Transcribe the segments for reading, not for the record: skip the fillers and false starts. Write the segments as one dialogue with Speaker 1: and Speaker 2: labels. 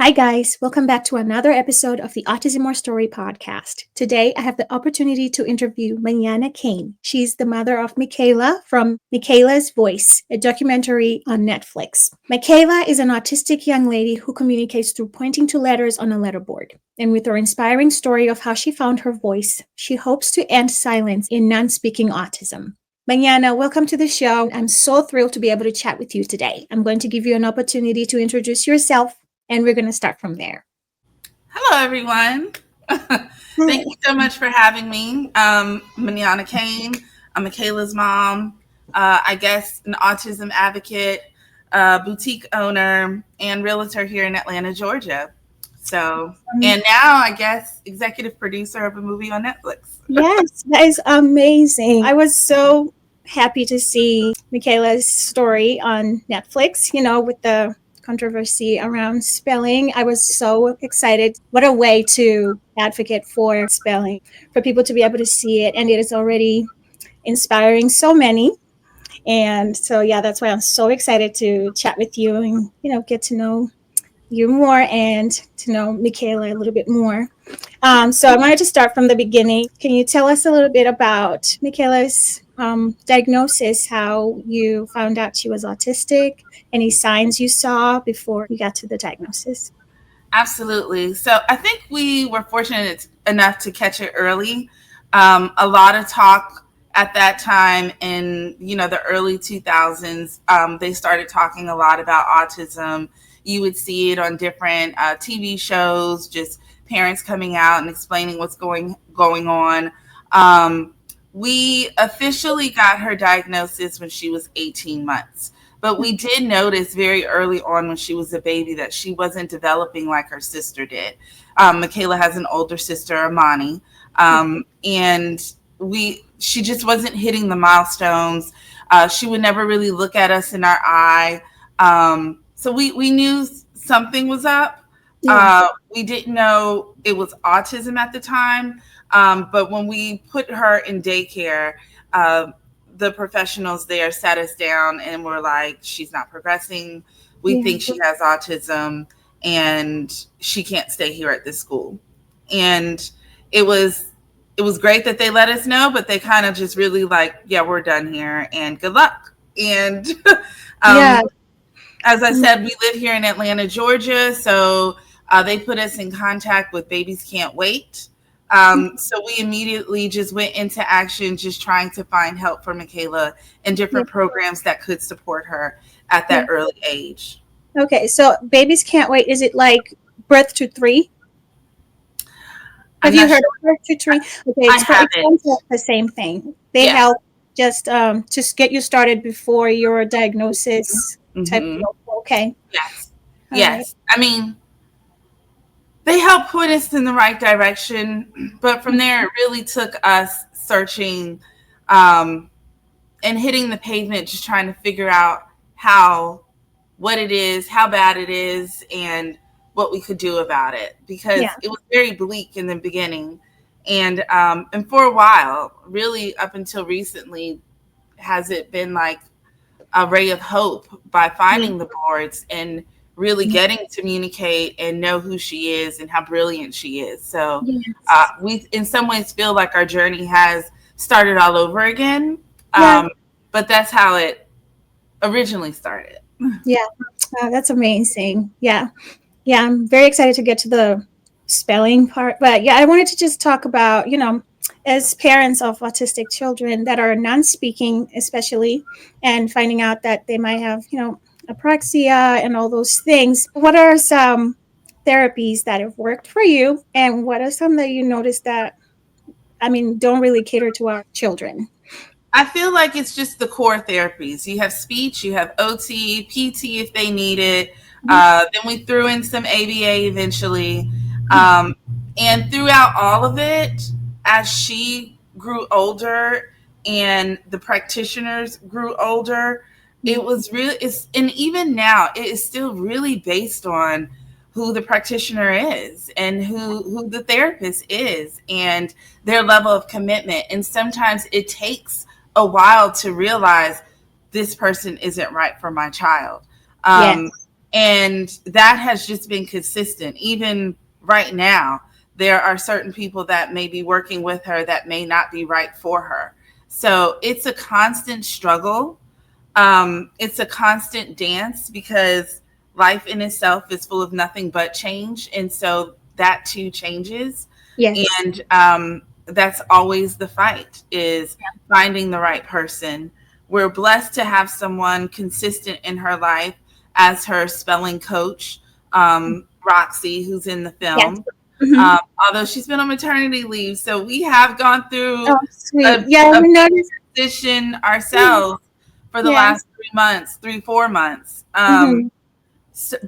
Speaker 1: Hi, guys. Welcome back to another episode of the Autism or Story podcast. Today, I have the opportunity to interview Mañana Cain. She's the mother of Makayla from Makayla's Voice, a documentary on Netflix. Makayla is an autistic young lady who communicates through pointing to letters on a letterboard. And with her inspiring story of how she found her voice, she hopes to end silence in non-speaking autism. Mañana, welcome to the show. I'm so thrilled to be able to chat with you today. I'm going to give you an opportunity to introduce yourself, and we're going to start from there.
Speaker 2: Hello, everyone. Thank you so much for having me. Mañana Cain. I'm Makayla's mom. I guess an autism advocate, boutique owner, and realtor here in Atlanta, Georgia. So, and now I guess executive producer of a movie on Netflix.
Speaker 1: Yes, that is amazing. I was so happy to see Makayla's story on Netflix, with the controversy around spelling. I was so excited. What a way to advocate for spelling, for people to be able to see it. And it is already inspiring so many. And so, yeah, that's why I'm so excited to chat with you and, get to know you more and to know Makayla a little bit more. So I wanted to start from the beginning. Can you tell us a little bit about Makayla's diagnosis, how you found out she was autistic, any signs you saw before you got to the diagnosis?
Speaker 2: Absolutely. So I think we were fortunate enough to catch it early. A lot of talk at that time in, the early 2000s, they started talking a lot about autism. You would see it on different TV shows, just parents coming out and explaining what's going on. We officially got her diagnosis when she was 18 months. But we did notice very early on when she was a baby that she wasn't developing like her sister did. Makayla has an older sister, Amani, and she just wasn't hitting the milestones. She would never really look at us in our eye. So we knew something was up. We didn't know it was autism at the time. But when we put her in daycare, the professionals there sat us down and were like, she's not progressing. We think she has autism and she can't stay here at this school. And it was great that they let us know, but they kind of just really like, yeah, we're done here and good luck. And as I said, we live here in Atlanta, Georgia. So they put us in contact with Babies Can't Wait. So we immediately just went into action, just trying to find help for Makayla and different programs that could support her at that early age.
Speaker 1: Okay, so Babies Can't Wait. Is it like Birth to 3? Have you heard of Birth to 3? Okay, it's the same thing. They help just get you started before your diagnosis type of help. Okay.
Speaker 2: Yes. Yes. Right. I mean, they helped point us in the right direction, but from there, it really took us searching and hitting the pavement, just trying to figure out what it is, how bad it is, and what we could do about it. Because it was very bleak in the beginning, and for a while, really up until recently, has it been like a ray of hope by finding the boards and really getting to communicate and know who she is and how brilliant she is. So we in some ways feel like our journey has started all over again. But that's how it originally started.
Speaker 1: Yeah, that's amazing. Yeah, I'm very excited to get to the spelling part. But I wanted to just talk about, as parents of autistic children that are non-speaking, especially, and finding out that they might have, apraxia and all those things. What are some therapies that have worked for you, and what are some that you noticed that, don't really cater to our children?
Speaker 2: I feel like it's just the core therapies. You have speech, you have OT, PT if they need it. Then we threw in some ABA eventually. And throughout all of it, as she grew older and the practitioners grew older, it was really, and even now, it is still really based on who the practitioner is and who the therapist is and their level of commitment. And sometimes it takes a while to realize this person isn't right for my child. And that has just been consistent. Even right now, there are certain people that may be working with her that may not be right for her. So it's a constant struggle. It's a constant dance because life in itself is full of nothing but change. And so that too changes.
Speaker 1: Yes.
Speaker 2: And that's always the fight, is finding the right person. We're blessed to have someone consistent in her life as her spelling coach, Roxy, who's in the
Speaker 1: Yes.
Speaker 2: film.
Speaker 1: Hmm.
Speaker 2: Although she's been on maternity leave, so we have gone
Speaker 1: Oh,
Speaker 2: through
Speaker 1: sweet.
Speaker 2: a,
Speaker 1: Yeah,
Speaker 2: a
Speaker 1: we noticed.
Speaker 2: transition ourselves for the
Speaker 1: Yes.
Speaker 2: last 3 months, 3, 4 months.
Speaker 1: Hmm.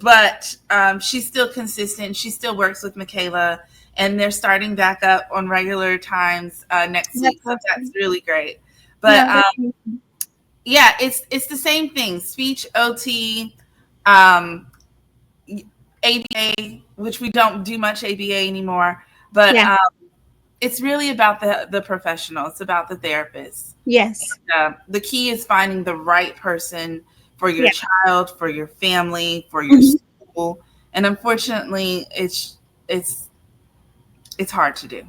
Speaker 2: But she's still consistent. She still works with Makayla, and they're starting back up on regular times next
Speaker 1: That's
Speaker 2: week. So that's
Speaker 1: awesome.
Speaker 2: really great. But
Speaker 1: Yeah, that's amazing.
Speaker 2: yeah, it's the same thing. Speech, OT, um, ABA, which we don't do much ABA anymore. But
Speaker 1: Yeah.
Speaker 2: it's really about the professional. It's about the therapist.
Speaker 1: Yes.
Speaker 2: The key is finding the right person for your
Speaker 1: Yeah.
Speaker 2: child, for your family, for your
Speaker 1: Mhm.
Speaker 2: school. And unfortunately, it's it's hard to do.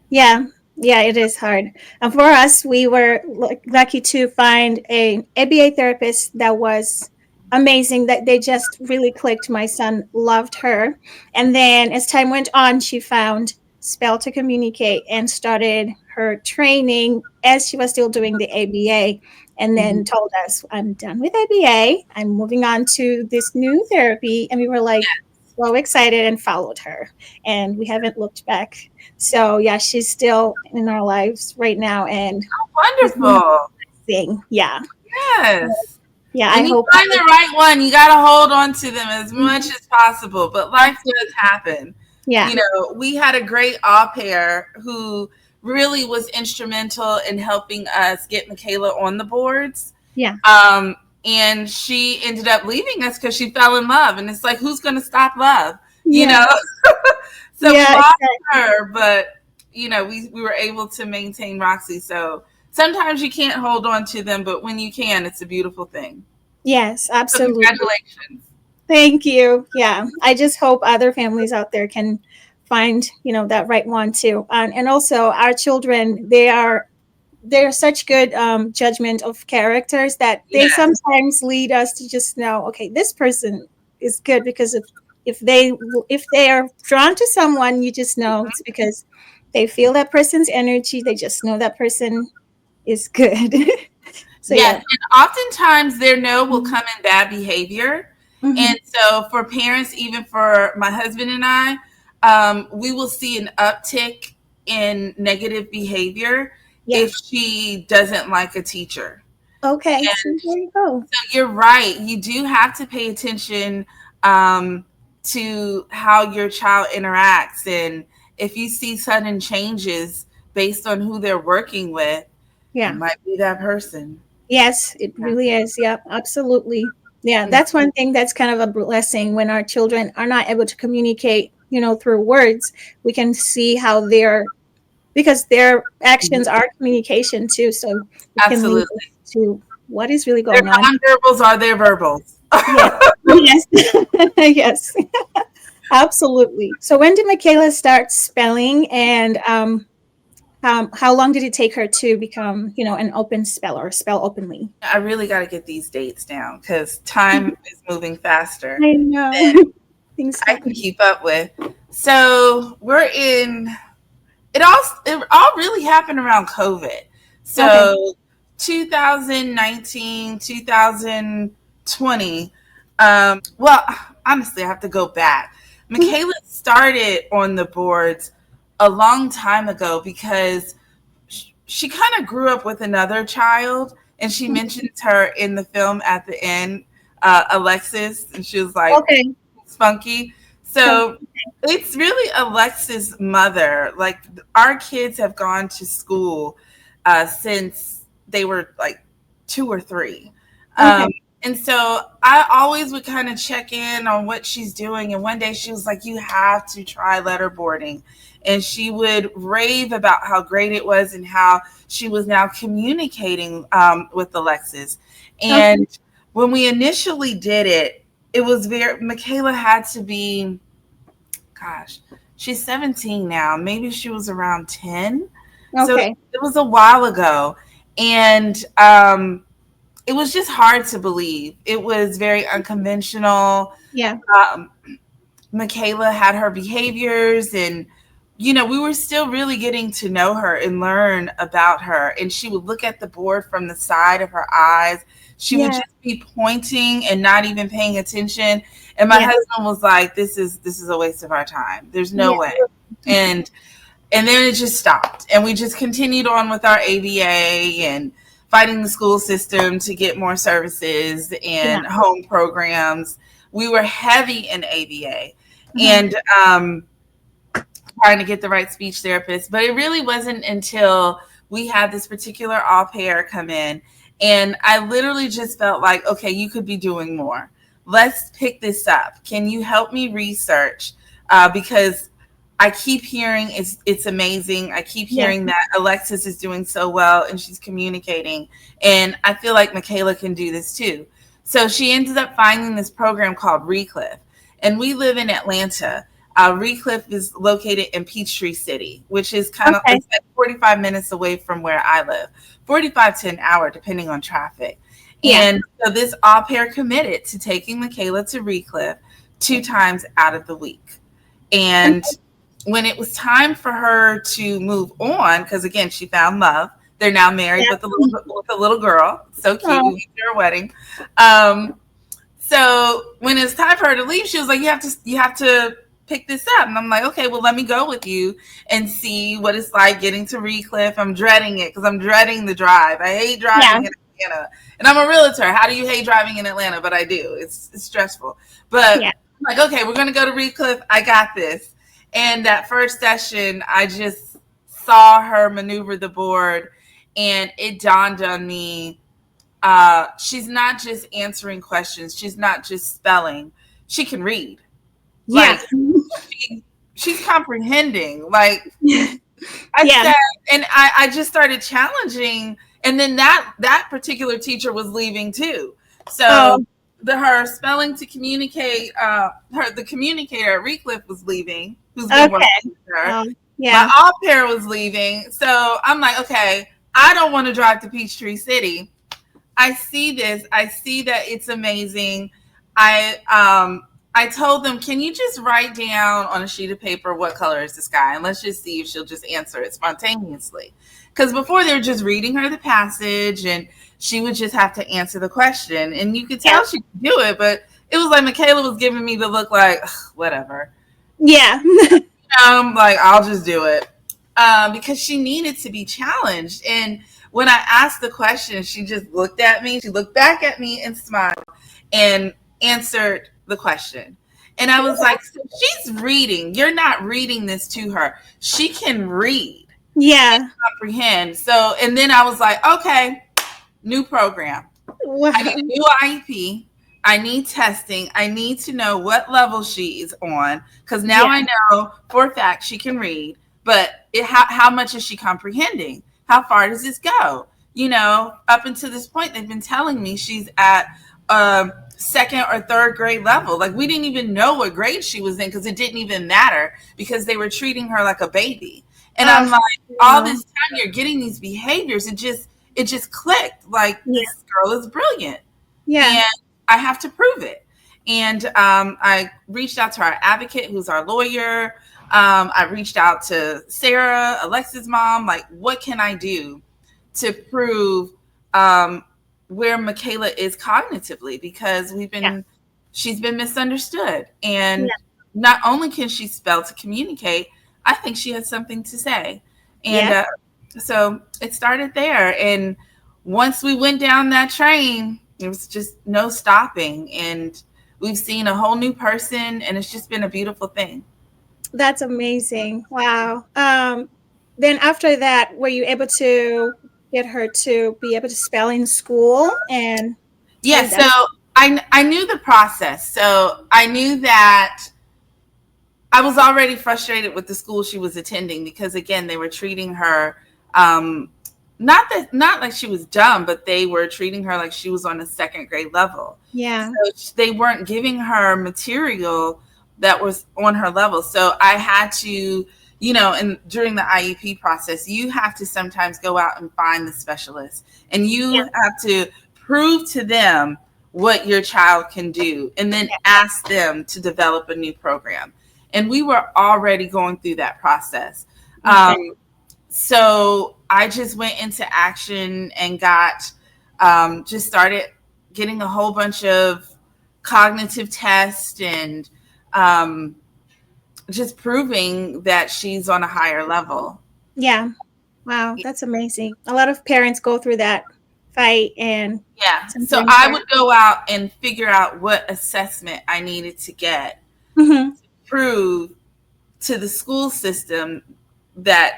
Speaker 1: Yeah, yeah, it is hard. And for us, we were lucky to find a ABA therapist that was amazing. That they just really clicked. My son loved her, and then as time went on, she found Spell to Communicate and started her training as she was still doing the ABA, and
Speaker 2: Mhm.
Speaker 1: then told us, "I'm done with ABA. I'm moving on to this new therapy." And we were like so excited and followed her, and we haven't looked back. So yeah, she's still in our lives right now, and she's been
Speaker 2: Wonderful.
Speaker 1: amazing. Yeah,
Speaker 2: Yes.
Speaker 1: yeah. I
Speaker 2: When you
Speaker 1: hope.
Speaker 2: find the right one, you got to hold on to them as much
Speaker 1: Mhm.
Speaker 2: as possible. But life does happen.
Speaker 1: Yeah,
Speaker 2: We had a great au pair who really was instrumental in helping us get Makayla on the boards.
Speaker 1: yeah,
Speaker 2: Um, and she ended up leaving us because she fell in love. And it's like, who's going to stop love? You know?
Speaker 1: yes,
Speaker 2: So we
Speaker 1: yeah,
Speaker 2: lost
Speaker 1: exactly.
Speaker 2: her, but, we were able to maintain Roxy. So sometimes you can't hold on to them, but when you can, it's a beautiful thing.
Speaker 1: Yes,
Speaker 2: So
Speaker 1: absolutely.
Speaker 2: congratulations.
Speaker 1: Thank you. Yeah, I just hope other families out there can find that right one too. And also our children, they're such good judgment of characters that they
Speaker 2: Yes.
Speaker 1: sometimes lead us to just know, okay, this person is good because if they are drawn to someone, you just know it's because they feel that person's energy. They just know that person is good. So
Speaker 2: Yes,
Speaker 1: yeah.
Speaker 2: and oftentimes their no will
Speaker 1: Mhm.
Speaker 2: come in bad behavior.
Speaker 1: Mhm.
Speaker 2: And so for parents, even for my husband and I, we will see an uptick in negative behavior
Speaker 1: Yeah.
Speaker 2: if she doesn't like a teacher.
Speaker 1: Okay. So there you go.
Speaker 2: So you're right. You do have to pay attention um, to how your child interacts. And if you see sudden changes based on who they're working with, it
Speaker 1: Yeah.
Speaker 2: might be that person.
Speaker 1: Yes, it
Speaker 2: Yeah.
Speaker 1: really is. Yeah, absolutely. Yeah,
Speaker 2: Mm.
Speaker 1: that's one thing that's kind of a blessing when our children are not able to communicate, through words. We can see how they're because their actions are communication too. So it can lead
Speaker 2: Absolutely.
Speaker 1: us to what is really
Speaker 2: Their
Speaker 1: going on.
Speaker 2: nonverbals are their verbals.
Speaker 1: Yes. Yes. Yes. Absolutely. So when did Makayla start spelling, and how long did it take her to become, an open speller, spell openly?
Speaker 2: I really got to get these dates down because time is moving faster
Speaker 1: I know.
Speaker 2: than
Speaker 1: Things
Speaker 2: I can
Speaker 1: happen.
Speaker 2: keep up with. So we're in it all really happened around COVID.
Speaker 1: Okay.
Speaker 2: So 2019, 2020. Well, honestly, I have to go back.
Speaker 1: Mhm.
Speaker 2: Makayla started on the boards a long time ago because she kind of grew up with another child, and she mentions her in the film at the end, Alexis, and she was like
Speaker 1: Okay.
Speaker 2: spunky.
Speaker 1: So,
Speaker 2: So it's really Alexis' mother. Like, our kids have gone to school since they were like 2 or 3. Um,
Speaker 1: okay.
Speaker 2: and so I always would kind of check in on what she's doing. And one day she was like, "You have to try letterboarding." And she would rave about how great it was and how she was now communicating with Alexis.
Speaker 1: Okay.
Speaker 2: And when we initially did it, it was very, Makayla had to be, gosh, she's 17 now. Maybe she was around 10. So
Speaker 1: Okay.
Speaker 2: it was a while ago. And it was just hard to believe. It was very unconventional.
Speaker 1: Yeah.
Speaker 2: Um, Makayla had her behaviors, and we were still really getting to know her and learn about her. And she would look at the board from the side of her eyes. She would
Speaker 1: Yeah.
Speaker 2: just be pointing and not even paying attention. And my
Speaker 1: Yeah.
Speaker 2: husband was like, this is a waste of our time. There's no
Speaker 1: Yeah.
Speaker 2: way. And and then it just stopped. And we just continued on with our ABA and fighting the school system to get more services
Speaker 1: Yeah.
Speaker 2: and home programs. We were heavy in ABA
Speaker 1: Uh-huh.
Speaker 2: and trying to get the right speech therapist. But it really wasn't until we had this particular au pair come in. And I literally just felt like, okay, you could be doing more. Let's pick this up. Can you help me research? Because I keep hearing it's amazing. I keep
Speaker 1: Yeah.
Speaker 2: hearing that Alexis is doing so well and she's communicating. And I feel like Makayla can do this too. So she ended up finding this program called Recliff. And we live in Atlanta. Recliff is located in Peachtree City, which is kind of,
Speaker 1: Okay.
Speaker 2: it's like 45 minutes away from where I live, 45 to an hour, depending on traffic.
Speaker 1: Yeah.
Speaker 2: And so this au pair committed to taking Makayla to Recliff 2 times out of the week. And when it was time for her to move on, because again, she found love. They're now married
Speaker 1: Yeah.
Speaker 2: with a little girl. So cute. We
Speaker 1: Oh,
Speaker 2: went to her wedding. Um, so when it's time for her to leave, she was like, "You have to pick this up." And I'm like, "Okay, well, let me go with you and see what it's like getting to Recliff." I'm dreading it because I'm dreading the drive. I hate
Speaker 1: yeah.
Speaker 2: driving in Atlanta, and I'm a realtor. How do you hate driving in Atlanta? But I do. It's stressful. But
Speaker 1: Yeah.
Speaker 2: I'm like, okay, we're gonna go to Recliff. I got this. And that first session, I just saw her maneuver the board, and it dawned on me, she's not just answering questions. She's not just spelling. She can read.
Speaker 1: Yeah.
Speaker 2: Like she's comprehending. Like I
Speaker 1: Yeah.
Speaker 2: said, and I just started challenging. And then that particular teacher was leaving too. So
Speaker 1: Oh,
Speaker 2: her spelling to communicate, the communicator at Recliff was leaving, who's been working
Speaker 1: okay.
Speaker 2: with her.
Speaker 1: Oh,
Speaker 2: My
Speaker 1: yeah.
Speaker 2: au pair was leaving. So I'm like, okay, I don't want to drive to Peachtree City. I see this. I see that it's amazing. I told them, can you just write down on a sheet of paper what color is the sky, and let's just see if she'll just answer it spontaneously. Because before they were just reading her the passage, and she would just have to answer the question, and you could
Speaker 1: Yeah.
Speaker 2: tell she could do it, but it was like Makayla was giving me the look like, "Ugh, whatever."
Speaker 1: Yeah.
Speaker 2: Like, I'll just do it. Because she needed to be challenged. And when I asked the question, she just looked at me, she looked back at me and smiled and answered the question. And I was like, so she's reading. You're not reading this to her. She can read,
Speaker 1: Yeah.
Speaker 2: comprehend. So, and then I was like, okay, new program. I need
Speaker 1: Wow.
Speaker 2: a new IEP. I need testing. I need to know what level she is on because now
Speaker 1: Yeah.
Speaker 2: I know for a fact she can read. But how much is she comprehending? How far does this go? Up until this point, they've been telling me she's at second or third grade level. Like we didn't even know what grade she was in because it didn't even matter because they were treating her like a baby. And I'm
Speaker 1: Oh,
Speaker 2: like, all
Speaker 1: no.
Speaker 2: this time you're getting these behaviors. It just clicked. Like
Speaker 1: Yeah.
Speaker 2: this girl is brilliant,
Speaker 1: Yeah.
Speaker 2: and I have to prove it. And I reached out to our advocate, who's our lawyer. I reached out to Sarah, Alexa's mom. Like, what can I do to prove um, where Makayla is cognitively? Because
Speaker 1: Yeah.
Speaker 2: she's been misunderstood,
Speaker 1: Yeah.
Speaker 2: and not only can she spell to communicate, I think she has something to say. And
Speaker 1: Yeah.
Speaker 2: so it started there. And once we went down that train, there was just no stopping. And we've seen a whole new person, and it's just been a beautiful thing.
Speaker 1: That's amazing. Wow. Then after that, were you able to get her to be able to spell in school? And are
Speaker 2: Yeah,
Speaker 1: you
Speaker 2: so
Speaker 1: done?
Speaker 2: I knew the process. So I knew that I was already frustrated with the school she was attending because, again, they were treating her um, not like she was dumb, but they were treating her like she was on a second grade level.
Speaker 1: Yeah.
Speaker 2: So they weren't giving her material that was on her level. So I had to, and during the IEP process, you have to sometimes go out and find the specialist, and you
Speaker 1: Yeah.
Speaker 2: have to prove to them what your child can do and then ask them to develop a new program. And we were already going through that process.
Speaker 1: Okay.
Speaker 2: So I just went into action and just started getting a whole bunch of cognitive tests and um, just proving that she's on a higher level.
Speaker 1: Yeah. Wow, that's amazing. A lot of parents go through that fight, and
Speaker 2: Yeah. So
Speaker 1: sometimes
Speaker 2: I
Speaker 1: that.
Speaker 2: would go out and figure out what assessment I needed to get,
Speaker 1: Hmm.
Speaker 2: prove to the school system that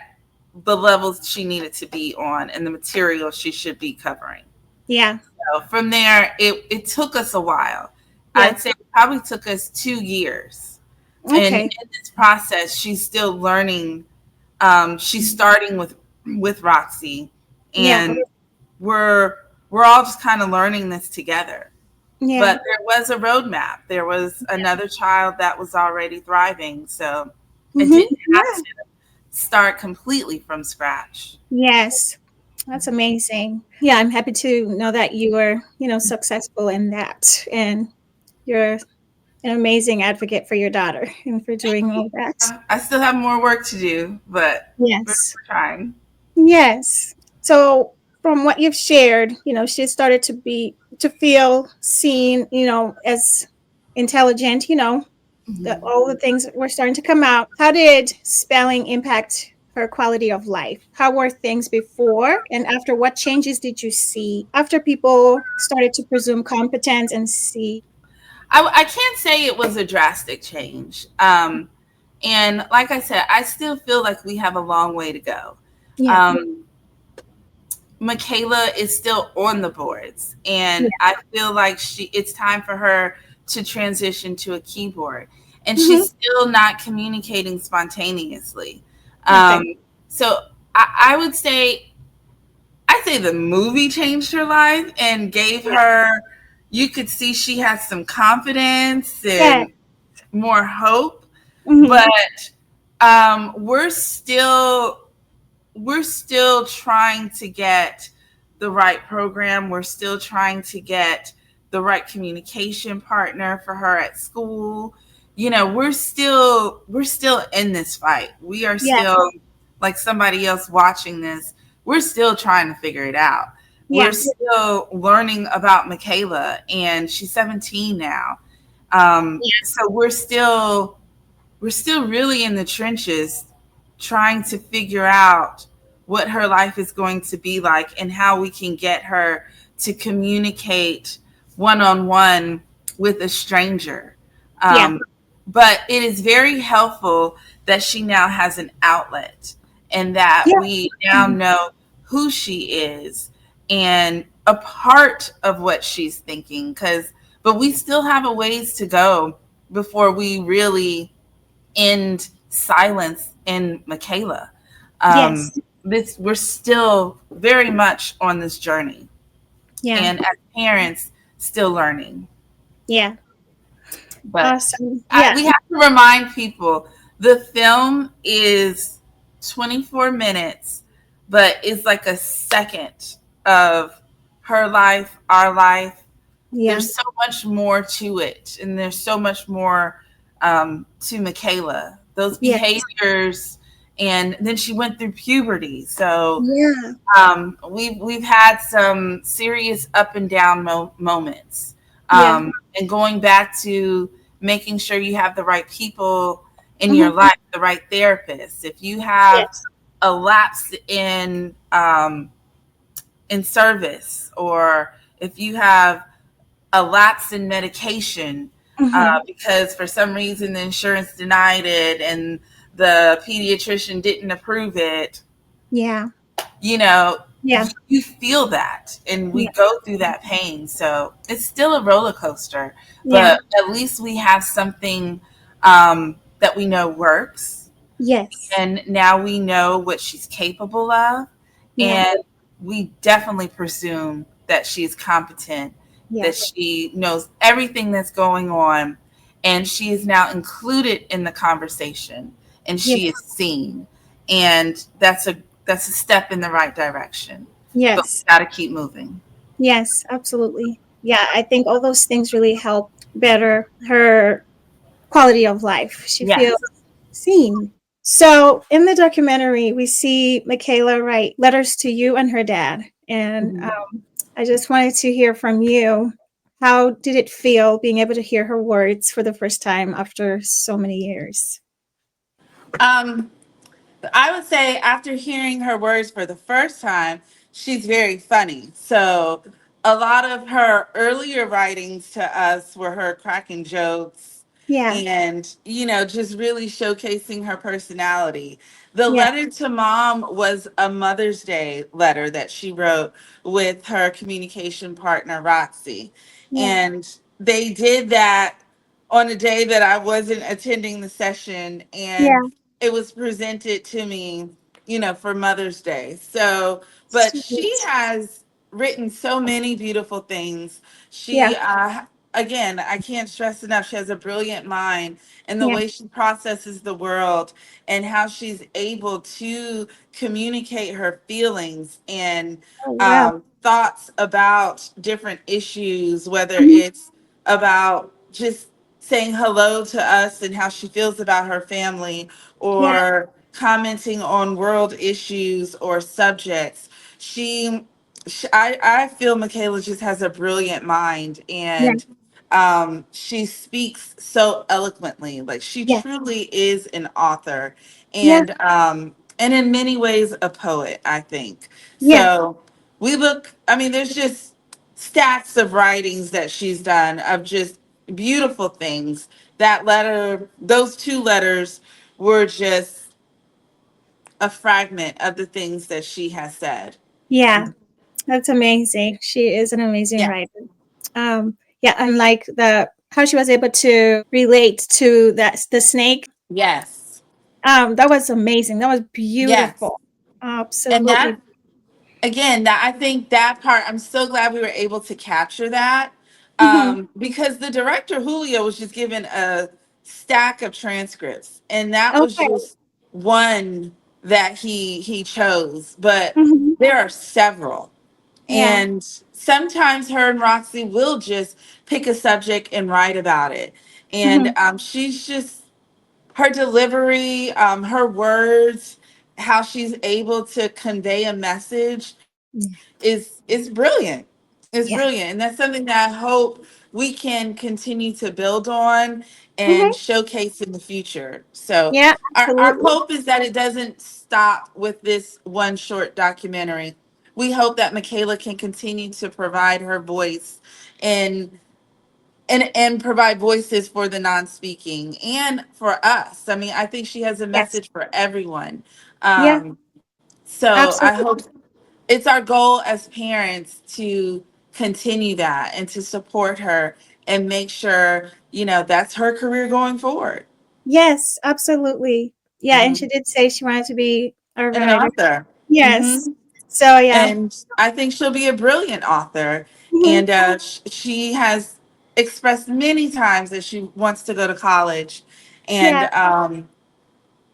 Speaker 2: the levels she needed to be on and the material she should be covering.
Speaker 1: Yeah.
Speaker 2: So from there, it took us a while.
Speaker 1: Yeah.
Speaker 2: I'd say it probably took us 2 years. And
Speaker 1: Okay.
Speaker 2: in this process, she's still learning. She's starting with Roxy,
Speaker 1: Yeah.
Speaker 2: and we're we're all just kind of learning this together.
Speaker 1: Yeah.
Speaker 2: But there was a roadmap. There was another child that was already thriving, so I
Speaker 1: Hmm.
Speaker 2: didn't have
Speaker 1: Yeah.
Speaker 2: to start completely from scratch.
Speaker 1: Yes. That's amazing. Yeah, I'm happy to know that you were, successful in that, and you're an amazing advocate for your daughter and for doing all that.
Speaker 2: I still have more work to do, but we're
Speaker 1: Yes.
Speaker 2: trying.
Speaker 1: Yes. So from what you've shared, she started to feel seen, as intelligent, all the things were starting to come out. How did spelling impact her quality of life? How were things before and after? What changes did you see after people started to presume competence and see?
Speaker 2: I can't say it was a drastic change. And like I said, I still feel like we have a long way to go.
Speaker 1: Yeah.
Speaker 2: Um, Makayla is still on the boards,
Speaker 1: Yeah.
Speaker 2: and I feel like it's time for her to transition to a keyboard. And
Speaker 1: Hmm.
Speaker 2: she's still not communicating spontaneously.
Speaker 1: Okay.
Speaker 2: Um, so I would say I say the movie changed her life and gave
Speaker 1: Yeah.
Speaker 2: her. You could see she has some confidence
Speaker 1: Yeah.
Speaker 2: and more hope,
Speaker 1: Hmm.
Speaker 2: but we're still trying to get the right program. We're still trying to get the right communication partner for her at school. We're still in this fight. We are
Speaker 1: Yeah.
Speaker 2: still like somebody else watching this. We're still trying to figure it out. We're
Speaker 1: Yeah.
Speaker 2: still learning about Makayla, and she's 17 now. So we're still really in the trenches trying to figure out what her life is going to be like and how we can get her to communicate one on one with a stranger.
Speaker 1: Yeah.
Speaker 2: Um, but it is very helpful that she now has an outlet and that
Speaker 1: Yeah.
Speaker 2: we now
Speaker 1: Mhm.
Speaker 2: know who she is and a part of what she's thinking. But we still have a ways to go before we really end silence in Makayla. Um,
Speaker 1: Yes.
Speaker 2: we're still very much on this journey,
Speaker 1: Yeah.
Speaker 2: and as parents, still learning.
Speaker 1: Yeah.
Speaker 2: But
Speaker 1: Awesome. Yeah.
Speaker 2: we have to remind people the film is 24 minutes, but it's like a second of her life, our life.
Speaker 1: Yeah.
Speaker 2: There's so much more to it, and there's so much more to Makayla. Those
Speaker 1: Yes.
Speaker 2: behaviors, and then she went through puberty. So
Speaker 1: Yeah.
Speaker 2: we've had some serious up and down moments,
Speaker 1: Yeah.
Speaker 2: and going back to making sure you have the right people in your
Speaker 1: Hmm.
Speaker 2: life, the right therapist. If you have
Speaker 1: Yes.
Speaker 2: a lapse in service, or if you have a lapse in medication
Speaker 1: Hmm.
Speaker 2: because for some reason the insurance denied it and the pediatrician didn't approve it,
Speaker 1: Yeah.
Speaker 2: you know,
Speaker 1: Yeah.
Speaker 2: you feel that, and we
Speaker 1: Yeah.
Speaker 2: go through that pain. So it's still a roller coaster,
Speaker 1: Yeah.
Speaker 2: but at least we have something that we know works,
Speaker 1: Yes.
Speaker 2: and now we know what she's capable of,
Speaker 1: Yeah.
Speaker 2: and we definitely presume that she's competent,
Speaker 1: Yeah.
Speaker 2: that she knows everything that's going on, and she is now included in the conversation, and
Speaker 1: Yeah.
Speaker 2: she is seen, and that's a step in the right direction. But we
Speaker 1: Yes.
Speaker 2: got to keep moving.
Speaker 1: Yes, absolutely. Yeah, I think all those things really help better her quality of life. She feels
Speaker 2: Yes.
Speaker 1: seen. So in the documentary, we see Makayla write letters to you and her dad. And
Speaker 2: Mhm.
Speaker 1: I just wanted to hear from you. How did it feel being able to hear her words for the first time after so many years?
Speaker 2: Um, I would say after hearing her words for the first time, she's very funny. So a lot of her earlier writings to us were her cracking jokes
Speaker 1: Yeah,
Speaker 2: and, just really showcasing her personality. The
Speaker 1: yeah,
Speaker 2: letter to mom was a Mother's Day letter that she wrote with her communication partner, Roxy.
Speaker 1: yeah,
Speaker 2: And they did that on a day that I wasn't attending the session.
Speaker 1: yeah.
Speaker 2: And it was presented to me, for Mother's Day. So, but she
Speaker 1: Sweet.
Speaker 2: has written so many beautiful things.
Speaker 1: Yeah,
Speaker 2: Again, I can't stress enough, she has a brilliant mind, and the
Speaker 1: yeah.
Speaker 2: way she processes the world and how she's able to communicate her feelings and
Speaker 1: Oh, wow.
Speaker 2: thoughts about different issues, whether
Speaker 1: Mhm.
Speaker 2: it's about just saying hello to us and how she feels about her family,
Speaker 1: Yeah,
Speaker 2: or commenting on world issues or subjects. I feel Makayla just has a brilliant mind,
Speaker 1: yeah,
Speaker 2: and she speaks so eloquently. Like, she
Speaker 1: yes,
Speaker 2: truly is an author,
Speaker 1: yeah,
Speaker 2: and in many ways a poet, I think.
Speaker 1: yeah.
Speaker 2: So I mean, there's just stacks of writings that she's done of just beautiful things. Those two letters were just a fragment of the things that she has said.
Speaker 1: Yeah, that's amazing. She is an amazing
Speaker 2: Yeah.
Speaker 1: writer. Yeah, and like the how she was able to relate to the snake.
Speaker 2: Yes.
Speaker 1: That was amazing. That was
Speaker 2: Yes.
Speaker 1: beautiful.
Speaker 2: And that
Speaker 1: Absolutely.
Speaker 2: again, that I think that part, I'm so glad we were able to capture that.
Speaker 1: Hmm.
Speaker 2: Because the director Julio was just given a stack of transcripts, and that was
Speaker 1: Okay.
Speaker 2: just one that he chose, but
Speaker 1: Hmm.
Speaker 2: there are several.
Speaker 1: Yeah.
Speaker 2: And sometimes her and Roxy will just pick a subject and write about it. And
Speaker 1: Hmm.
Speaker 2: she's just, her delivery, her words, how she's able to convey a message is brilliant. It's
Speaker 1: Yeah.
Speaker 2: brilliant. And that's something that I hope we can continue to build on and
Speaker 1: Hmm.
Speaker 2: showcase in the future. So
Speaker 1: Yeah.
Speaker 2: our
Speaker 1: Absolutely.
Speaker 2: hope is that it doesn't stop with this one short documentary. We hope that Makayla can continue to provide her voice and and provide voices for the non-speaking and for us. I mean, I think she has a
Speaker 1: Yes.
Speaker 2: message for everyone.
Speaker 1: Yeah.
Speaker 2: So I hope,
Speaker 1: Absolutely.
Speaker 2: it's our goal as parents to continue that and to support her and make sure, that's her career going forward.
Speaker 1: Yes. Absolutely. Yeah. And she
Speaker 2: Hmm.
Speaker 1: did say she wanted to be a
Speaker 2: And an
Speaker 1: writer.
Speaker 2: author.
Speaker 1: Yes.
Speaker 2: Hmm.
Speaker 1: So yeah.
Speaker 2: And I think she'll be a brilliant author.
Speaker 1: Hmm.
Speaker 2: And she has expressed many times that she wants to go to college and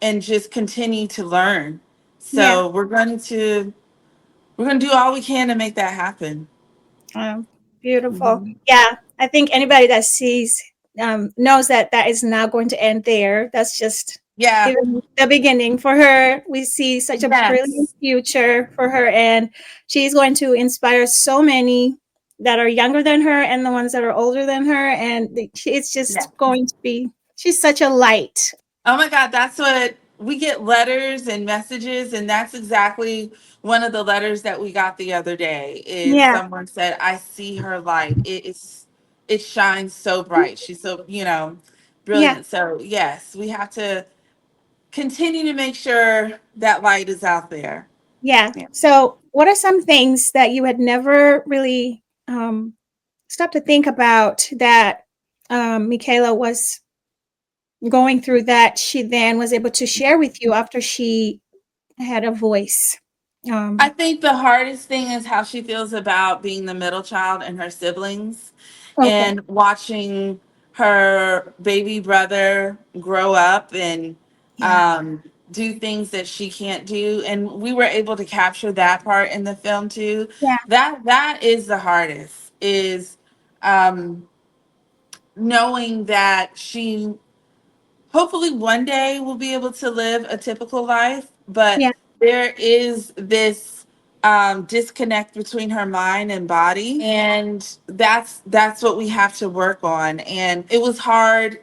Speaker 1: Yeah.
Speaker 2: just continue to learn.
Speaker 1: Yeah.
Speaker 2: So we're going to do all we can to make that happen.
Speaker 1: Um, Beautiful.
Speaker 2: Mhm.
Speaker 1: Yeah, I think anybody that sees knows that that is not going to end there. That's just
Speaker 2: Yeah.
Speaker 1: even the beginning for her. We see such a brilliant
Speaker 2: Yes.
Speaker 1: future for her, and she's going to inspire so many that are younger than her and the ones that are older than her. And it's
Speaker 2: Yeah.
Speaker 1: just going to be. She's such a light.
Speaker 2: Oh my God, that's what we get, letters and messages, and that's exactly one of the letters that we got the other day. Is
Speaker 1: Yeah,
Speaker 2: someone said, "I see her light. It shines so bright. She's so,
Speaker 1: yeah,
Speaker 2: brilliant." So yes, we have to continue to make sure that light is out there.
Speaker 1: yeah.
Speaker 2: Yeah.
Speaker 1: So, what are some things that you had never really stop to think about that Michaela was going through that she then was able to share with you after she had a voice.
Speaker 2: I
Speaker 1: Um,
Speaker 2: think the hardest thing is how she feels about being the middle child and her siblings
Speaker 1: okay.
Speaker 2: and watching her baby brother grow up and
Speaker 1: Yeah.
Speaker 2: do things that she can't do. And we were able to capture that part in the film too.
Speaker 1: Yeah.
Speaker 2: That is the hardest, is um, knowing that she hopefully one day we'll be able to live a typical life, but
Speaker 1: Yeah.
Speaker 2: there is this disconnect between her mind and body, and that's what we have to work on. And it was hard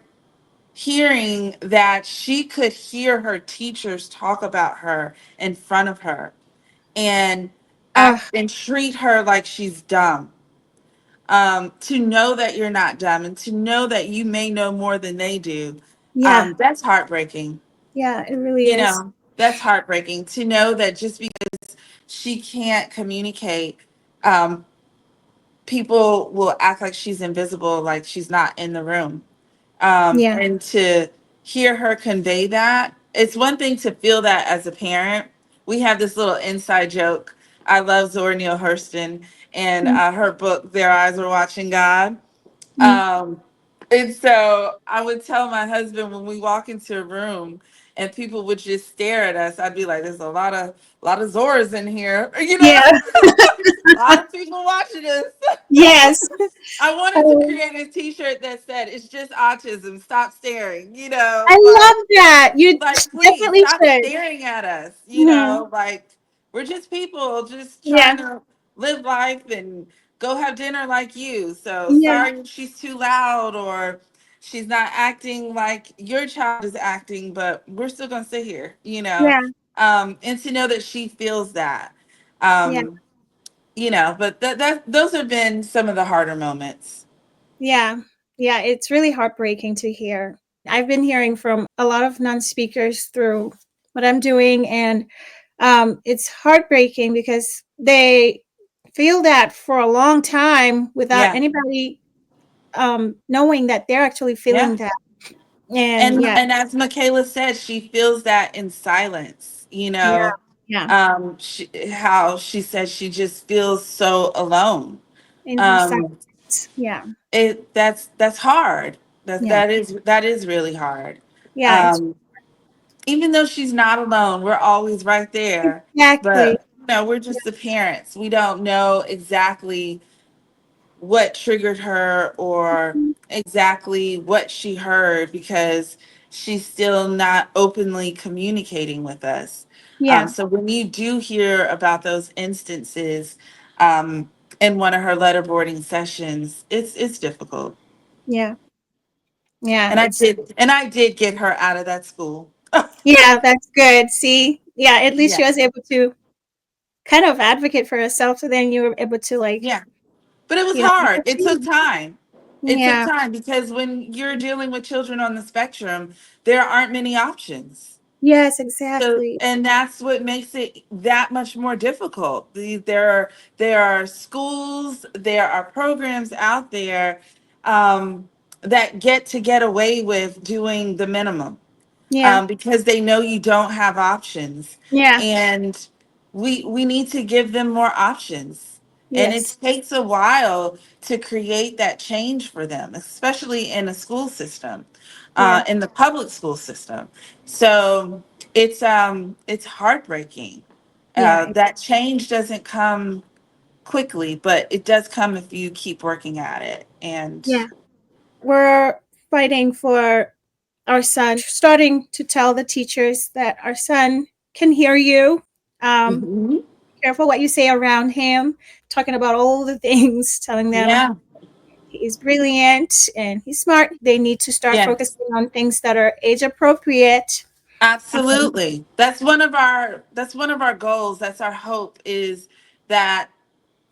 Speaker 2: hearing that she could hear her teachers talk about her in front of her and
Speaker 1: Uh,
Speaker 2: act and treat her like she's dumb. To know that you're not dumb and to know that you may know more than they do,
Speaker 1: yeah.
Speaker 2: that's heartbreaking.
Speaker 1: Yeah. It really
Speaker 2: You
Speaker 1: is.
Speaker 2: know, that's heartbreaking to know that just because she can't communicate, um, people will act like she's invisible, like she's not in the room.
Speaker 1: Yeah.
Speaker 2: And to hear her convey that, it's one thing to feel that as a parent. We have this little inside joke. I love Zora Neale Hurston and
Speaker 1: Mm,
Speaker 2: her book, Their Eyes Were Watching God.
Speaker 1: mm.
Speaker 2: Um, and so I would tell my husband when we walk into a room and people would just stare at us, I'd be like, "There's a lot of Zoras in here," you know,
Speaker 1: Yeah.
Speaker 2: a lot of people watching us.
Speaker 1: Yes.
Speaker 2: I wanted to
Speaker 1: Um,
Speaker 2: create a T-shirt that said, "It's just autism. Stop staring." You know,
Speaker 1: I love that. You
Speaker 2: please
Speaker 1: definitely
Speaker 2: stop
Speaker 1: should.
Speaker 2: staring at us. You
Speaker 1: Hmm.
Speaker 2: know, like we're just people just
Speaker 1: Yeah.
Speaker 2: trying to live life and go have dinner like you. So
Speaker 1: Yeah.
Speaker 2: sorry if she's too loud or she's not acting like your child is acting, but we're still gonna sit here, you know.
Speaker 1: Yeah.
Speaker 2: And to know that she feels that.
Speaker 1: Yeah.
Speaker 2: Um, but that those have been some of the harder moments.
Speaker 1: Yeah. Yeah. It's really heartbreaking to hear. I've been hearing from a lot of non-speakers through what I'm doing, and it's heartbreaking because they feel that for a long time without
Speaker 2: Yeah.
Speaker 1: anybody knowing that they're actually
Speaker 2: Yeah.
Speaker 1: feeling that. And
Speaker 2: And
Speaker 1: yeah,
Speaker 2: and as Makayla said, she feels that in silence,
Speaker 1: yeah, yeah,
Speaker 2: how she said she just feels so alone.
Speaker 1: in her
Speaker 2: Um,
Speaker 1: silence. Yeah,
Speaker 2: that's hard.
Speaker 1: yeah,
Speaker 2: That is really hard.
Speaker 1: yeah. It's
Speaker 2: Um, Even though she's not alone, we're always right there.
Speaker 1: exactly.
Speaker 2: But we're just the parents. We don't know exactly what triggered her or
Speaker 1: Mhm.
Speaker 2: exactly what she heard because she's still not openly communicating with us.
Speaker 1: Yeah,
Speaker 2: So when you do hear about those instances in one of her letterboarding sessions, it's difficult.
Speaker 1: yeah, yeah.
Speaker 2: And I
Speaker 1: It's
Speaker 2: did get her out of that school.
Speaker 1: yeah. That's good. See, yeah. At least
Speaker 2: Yeah,
Speaker 1: she was able to kind of advocate for herself. So then you were able to like,
Speaker 2: yeah. But it was
Speaker 1: you know,
Speaker 2: hard. It took
Speaker 1: intervene.
Speaker 2: time. It took
Speaker 1: Yeah.
Speaker 2: time because when you're dealing with children on the spectrum, there aren't many options.
Speaker 1: Yes.
Speaker 2: So,
Speaker 1: Exactly.
Speaker 2: and that's what makes it that much more difficult. There are schools, there are programs out there that get away with doing the minimum
Speaker 1: Yeah.
Speaker 2: because they know you don't have options,
Speaker 1: Yeah.
Speaker 2: and we need to give them more options. And it
Speaker 1: Yes.
Speaker 2: takes a while to create that change for them, especially in a school system,
Speaker 1: Yeah.
Speaker 2: in the public school system. So it's heartbreaking.
Speaker 1: Yeah.
Speaker 2: That change doesn't come quickly, but it does come if you keep working at it. And
Speaker 1: Yeah. We're fighting for our son, starting to tell the teachers that our son can hear you. Um,
Speaker 2: Mhm.
Speaker 1: Careful what you say around him, talking about all the things, telling them
Speaker 2: Yeah,
Speaker 1: he's brilliant and he's smart. They need to start
Speaker 2: yes.
Speaker 1: focusing on things that are age appropriate.
Speaker 2: Absolutely. That's one of our goals. That's our hope, is that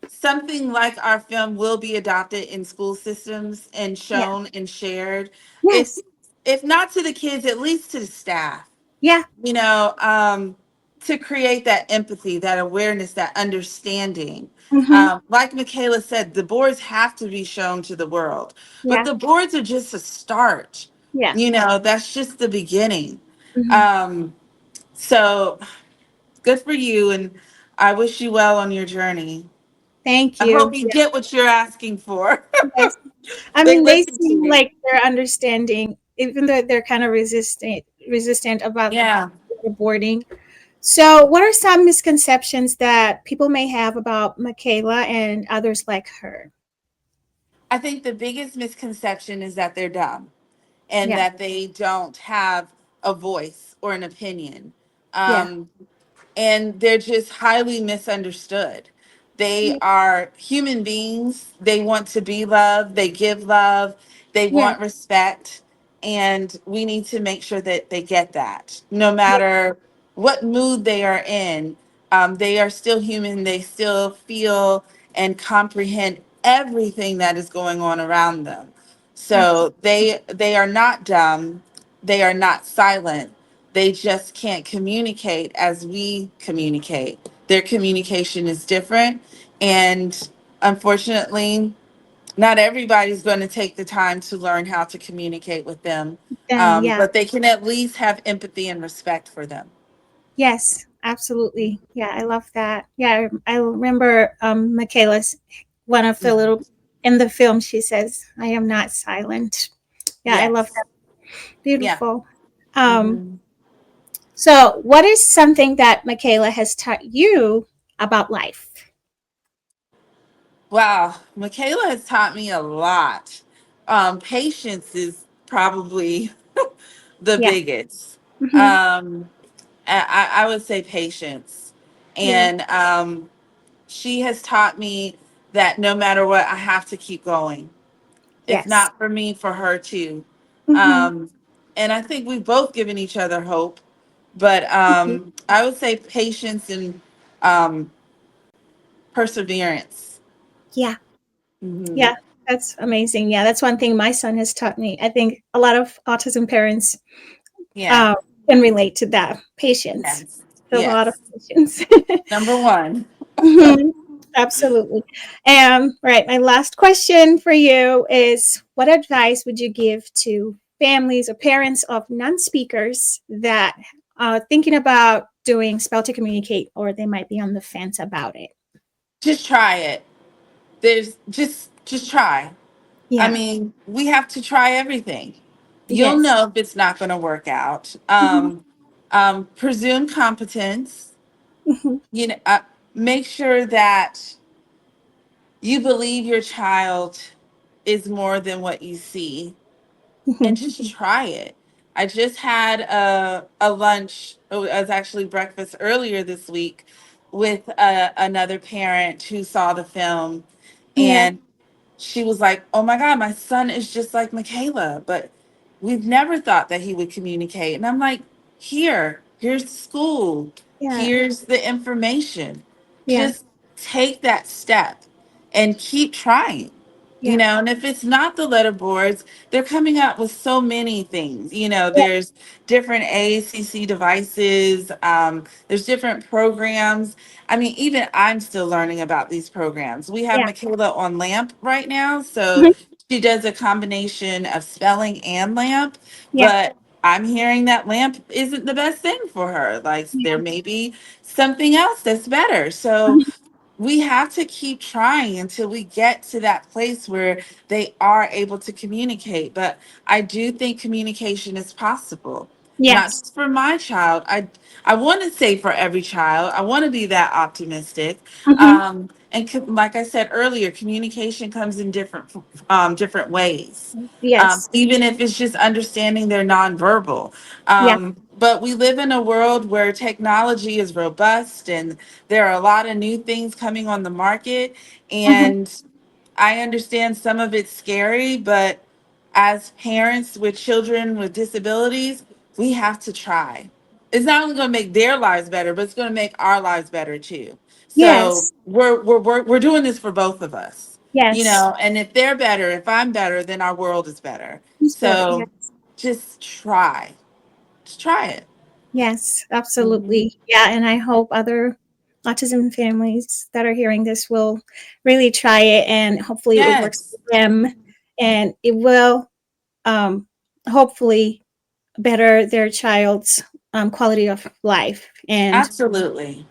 Speaker 2: something like our film will be adopted in school systems and
Speaker 1: Yeah.
Speaker 2: shown and shared. If
Speaker 1: Yes.
Speaker 2: if not to the kids, at least to the staff.
Speaker 1: Yeah.
Speaker 2: You know, um, to create that empathy, that awareness, that understanding.
Speaker 1: Mm-hmm.
Speaker 2: Like Makayla said, the boards have to be shown to the world, but
Speaker 1: Yeah.
Speaker 2: the boards are just a start.
Speaker 1: Yeah.
Speaker 2: That's just the beginning.
Speaker 1: Mm-hmm.
Speaker 2: Um, so good for you. And I wish you well on your journey.
Speaker 1: Thank
Speaker 2: I hope
Speaker 1: you.
Speaker 2: you get what you're asking for.
Speaker 1: Yes. I
Speaker 2: They
Speaker 1: mean, they
Speaker 2: listen to
Speaker 1: seem
Speaker 2: you.
Speaker 1: like they're understanding, even though they're kind of resistant about
Speaker 2: Yeah.
Speaker 1: the boarding. So, what are some misconceptions that people may have about Makayla and others like her?
Speaker 2: I think the biggest misconception is that they're dumb and
Speaker 1: Yeah.
Speaker 2: that they don't have a voice or an opinion.
Speaker 1: Yeah.
Speaker 2: Um, and they're just highly misunderstood. They are human beings. They want to be loved. They give love. They
Speaker 1: Yeah.
Speaker 2: want respect. And we need to make sure that they get that no
Speaker 1: Yeah.
Speaker 2: matter what mood they are in. They are still human. They still feel and comprehend everything that is going on around them. So
Speaker 1: Absolutely.
Speaker 2: they are not dumb. They are not silent. They just can't communicate as we communicate. Their communication is different. And unfortunately, not everybody's going to take the time to learn how to communicate with them.
Speaker 1: Yeah.
Speaker 2: But they can at least have empathy and respect for them.
Speaker 1: Yes, absolutely. Yeah, I love that. Yeah, I remember Michaela's one of the
Speaker 2: Mhm.
Speaker 1: little in the film. She says, "I am not silent." Yeah, I love
Speaker 2: Yes.
Speaker 1: that.
Speaker 2: Yeah.
Speaker 1: Beautiful. Um,
Speaker 2: Mhm.
Speaker 1: so, what is something that Michaela has taught you about life?
Speaker 2: Wow. Michaela has taught me a lot. Patience is probably the
Speaker 1: Yeah.
Speaker 2: biggest.
Speaker 1: Mm-hmm.
Speaker 2: Um, I would say patience.
Speaker 1: Yeah.
Speaker 2: And she has taught me that no matter what, I have to keep going. If
Speaker 1: Yes.
Speaker 2: not for me, for her too.
Speaker 1: Mm-hmm.
Speaker 2: Um, and I think we've both given each other hope. But
Speaker 1: Mm-hmm.
Speaker 2: I would say patience and um, perseverance.
Speaker 1: Yeah.
Speaker 2: Hmm.
Speaker 1: Yeah. That's amazing. Yeah, that's one thing my son has taught me. I think a lot of autism parents
Speaker 2: Yeah.
Speaker 1: uh, can relate to that. Patience.
Speaker 2: Yes.
Speaker 1: A lot of
Speaker 2: Yes.
Speaker 1: patience.
Speaker 2: Number one.
Speaker 1: Mhm. Absolutely. Right. My last question for you is what advice would you give to families or parents of non speakers that are thinking about doing spell to communicate or they might be on the fence about it?
Speaker 2: Just try it. There's just try. I
Speaker 1: Yeah.
Speaker 2: mean, we have to try everything. You'll
Speaker 1: Yes.
Speaker 2: know if it's not going to work out.
Speaker 1: Hmm.
Speaker 2: Presume competence.
Speaker 1: Hmm.
Speaker 2: You know, make sure that you believe your child is more than what you see,
Speaker 1: Hmm.
Speaker 2: and just try it. I just had a lunch. It was actually breakfast earlier this week with another parent who saw the film,
Speaker 1: Yeah.
Speaker 2: and she was like, "Oh my God, my son is just like Makayla, but we've never thought that he would communicate." And I'm like, here's the school,
Speaker 1: Yeah.
Speaker 2: here's the information.
Speaker 1: Yeah.
Speaker 2: Just take that step and keep trying. You
Speaker 1: Yeah.
Speaker 2: know, and if it's not the letter boards, they're coming up with so many things. You know,
Speaker 1: Yeah.
Speaker 2: there's different AACC devices, there's different programs. I mean, even I'm still learning about these programs. We have
Speaker 1: Yeah.
Speaker 2: Makayla on LAMP right now. So
Speaker 1: Mhm.
Speaker 2: she does a combination of spelling and LAMP,
Speaker 1: Yeah.
Speaker 2: but I'm hearing that LAMP isn't the best thing for her. Like there
Speaker 1: Yeah.
Speaker 2: may be something else that's better. So
Speaker 1: Mhm.
Speaker 2: we have to keep trying until we get to that place where they are able to communicate. But I do think communication is possible, not
Speaker 1: Yes.
Speaker 2: just for my child. I want to say for every child. I want to be that optimistic.
Speaker 1: Hmm.
Speaker 2: And like I said earlier, communication comes in different ways.
Speaker 1: Yes.
Speaker 2: Even if it's just understanding their nonverbal.
Speaker 1: Yeah.
Speaker 2: But we live in a world where technology is robust and there are a lot of new things coming on the market.
Speaker 1: Hmm.
Speaker 2: And I understand some of it's scary, but as parents with children with disabilities, we have to try. It's not only going to make their lives better, but it's going to make our lives better too. So
Speaker 1: Yes.
Speaker 2: we're doing this for both of us, you
Speaker 1: Yes.
Speaker 2: know. And if they're better, if I'm better, then our world is better.
Speaker 1: Who's better? Yeah.
Speaker 2: So just try, just try it.
Speaker 1: Yes,
Speaker 2: Mhm.
Speaker 1: absolutely. Yeah, and I hope other autism families that are hearing this will really try it and hopefully it works
Speaker 2: Yes,
Speaker 1: for them and it will um, hopefully better their child's quality of life. And
Speaker 2: absolutely.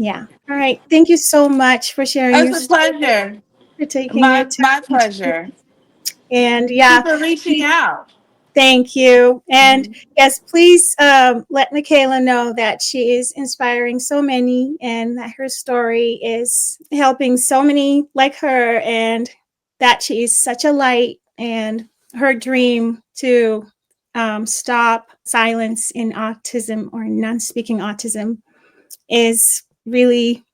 Speaker 1: Yeah. All right. Thank you so much for sharing your
Speaker 2: It's a
Speaker 1: story,
Speaker 2: pleasure.
Speaker 1: for taking your
Speaker 2: My
Speaker 1: time.
Speaker 2: pleasure.
Speaker 1: And
Speaker 2: Thank you
Speaker 1: yeah,
Speaker 2: for reaching out.
Speaker 1: thank you. And
Speaker 2: Mhm.
Speaker 1: yes, please let Makayla know that she is inspiring so many and that her story is helping so many like her, and that she is such a light, and her dream to stop silence in autism or non-speaking autism is really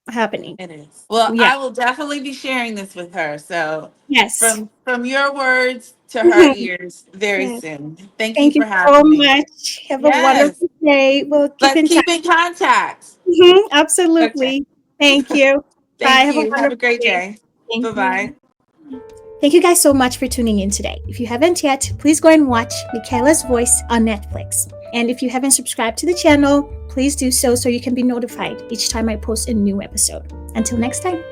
Speaker 1: happening.
Speaker 2: It is. Well,
Speaker 1: Yeah.
Speaker 2: I will definitely be sharing this with her. So
Speaker 1: Yes.
Speaker 2: from your words to her
Speaker 1: Mhm.
Speaker 2: ears very
Speaker 1: Yes.
Speaker 2: soon. Thank you
Speaker 1: Thank you
Speaker 2: for
Speaker 1: so
Speaker 2: having me.
Speaker 1: much. Have a
Speaker 2: Yes.
Speaker 1: wonderful day. We'll keep
Speaker 2: Let's
Speaker 1: in touch.
Speaker 2: keep in contact. Okay.
Speaker 1: Absolutely. Thank you. Bye.
Speaker 2: Thank
Speaker 1: Have a
Speaker 2: you. Have a
Speaker 1: wonderful
Speaker 2: great
Speaker 1: day.
Speaker 2: day.
Speaker 1: Thank
Speaker 2: Bye
Speaker 1: you.
Speaker 2: bye.
Speaker 1: Thank you guys so much for tuning in today. If you haven't yet, please go and watch Makayla's Voice on Netflix. And if you haven't subscribed to the channel, please do so you can be notified each time I post a new episode. Until next time.